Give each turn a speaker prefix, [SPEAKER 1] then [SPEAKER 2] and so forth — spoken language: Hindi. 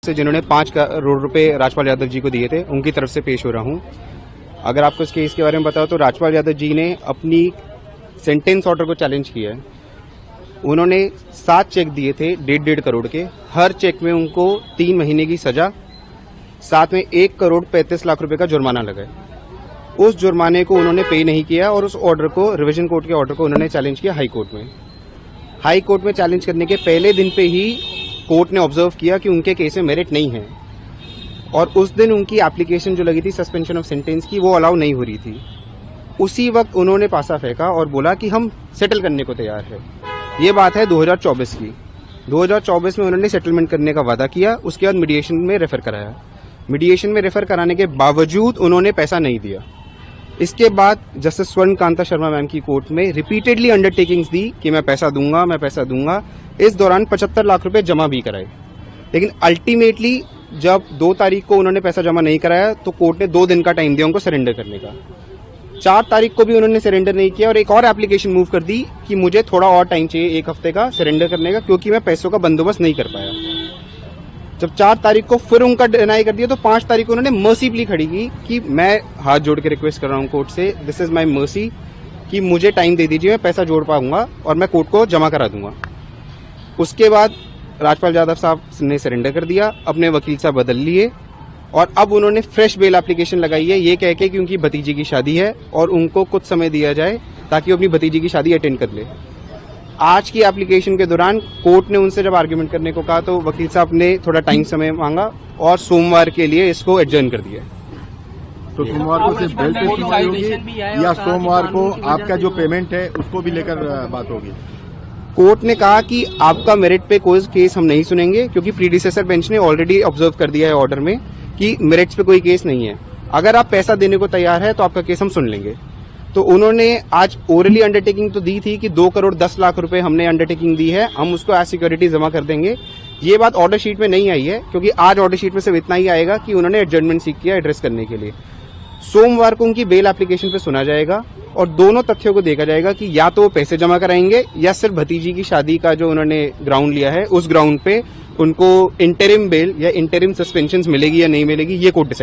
[SPEAKER 1] से जिन्होंने 5 करोड़ रुपए राजपाल यादव जी को दिए थे, उनकी तरफ से पेश हो रहा हूं। अगर आपको इस केस के बारे में बताओ तो राजपाल यादव जी ने अपनी सेंटेंस ऑर्डर को चैलेंज किया है। उन्होंने 7 चेक दिए थे 1.5 करोड़ के, हर चेक में उनको 3 महीने की सजा, साथ में 1 करोड़ 35 लाख रुपए का जुर्माना लगा है। उस जुर्माने को उन्होंने पे नहीं किया और उस ऑर्डर को, रिवीजन कोर्ट के ऑर्डर को उन्होंने चैलेंज किया हाई कोर्ट में। हाई कोर्ट में चैलेंज करने के पहले दिन पे ही कोर्ट ने ऑब्जर्व किया कि उनके केस में मेरिट नहीं है और उस दिन उनकी एप्लीकेशन जो लगी थी सस्पेंशन ऑफ सेंटेंस की, वो अलाउ नहीं हो रही थी। उसी वक्त उन्होंने पासा फेंका और बोला कि हम सेटल करने को तैयार है। ये बात है 2024 की। 2024 में उन्होंने सेटलमेंट करने का वादा किया, उसके बाद मीडिएशन में रेफर कराया। मीडिएशन में रेफर कराने के बावजूद उन्होंने पैसा नहीं दिया। इसके बाद जस्टिस स्वर्ण कांता शर्मा मैम की कोर्ट में रिपीटेडली अंडरटेकिंग्स दी कि मैं पैसा दूंगा। इस दौरान 75 लाख रुपए जमा भी कराए, लेकिन अल्टीमेटली जब 2 तारीख को उन्होंने पैसा जमा नहीं कराया तो कोर्ट ने 2 दिन का टाइम दिया उनको सरेंडर करने का। 4 तारीख को भी उन्होंने सरेंडर नहीं किया और एक और एप्लीकेशन मूव कर दी कि मुझे थोड़ा और टाइम चाहिए, 1 हफ्ते का सरेंडर करने का, क्योंकि मैं पैसों का बंदोबस्त नहीं कर पाया। जब 4 तारीख को फिर उनका डिनाई कर दिया तो 5 तारीख को उन्होंने मर्सी प्ली खड़ी की कि मैं हाथ जोड़ के रिक्वेस्ट कर रहा हूं कोर्ट से, दिस इज माई मर्सी, कि मुझे टाइम दे दीजिए, मैं पैसा जोड़ पाऊंगा और मैं कोर्ट को जमा करा दूंगा। उसके बाद राजपाल यादव साहब ने सरेंडर कर दिया, अपने वकील साहब बदल लिए और अब उन्होंने फ्रेश बेल एप्लीकेशन लगाई है, ये कह के कि उनकी भतीजी की शादी है और उनको कुछ समय दिया जाए ताकि वो अपनी भतीजी की शादी अटेंड कर ले। आज की एप्लीकेशन के दौरान कोर्ट ने उनसे जब आर्ग्यूमेंट करने को कहा तो वकील साहब ने थोड़ा टाइम समय मांगा और सोमवार के लिए इसको एडजर्न कर दिया।
[SPEAKER 2] तो सोमवार को सिर्फ बेल पे सुनवाई होगी या सोमवार को आपका जो पेमेंट है उसको भी लेकर बात होगी?
[SPEAKER 1] कोर्ट ने कहा कि आपका मेरिट पे कोई केस हम नहीं सुनेंगे, क्योंकि प्रीडिसेसर बेंच ने ऑलरेडी ऑब्जर्व कर दिया है ऑर्डर में कि मेरिट्स पे कोई केस नहीं है। अगर आप पैसा देने को तैयार है तो आपका केस हम सुन लेंगे। तो उन्होंने आज ओरली अंडरटेकिंग तो दी थी कि 2 करोड़ 10 लाख रुपए हमने अंडरटेकिंग दी है, हम उसको एज सिक्योरिटी जमा कर देंगे। ये बात ऑर्डर शीट में नहीं आई है, क्योंकि आज ऑर्डर शीट में सिर्फ इतना ही आएगा कि उन्होंने एडजर्नमेंट सीख किया एड्रेस करने के लिए। सोमवार को उनकी बेल एप्लीकेशन पे सुना जाएगा और दोनों तथ्यों को देखा जाएगा कि या तो वो पैसे जमा कराएंगे या सिर्फ भतीजी की शादी का जो उन्होंने ग्राउंड लिया है उस ग्राउंड पे उनको इंटरिम बेल या इंटरिम सस्पेंशन मिलेगी या नहीं मिलेगी, ये कोर्ट डिसाइड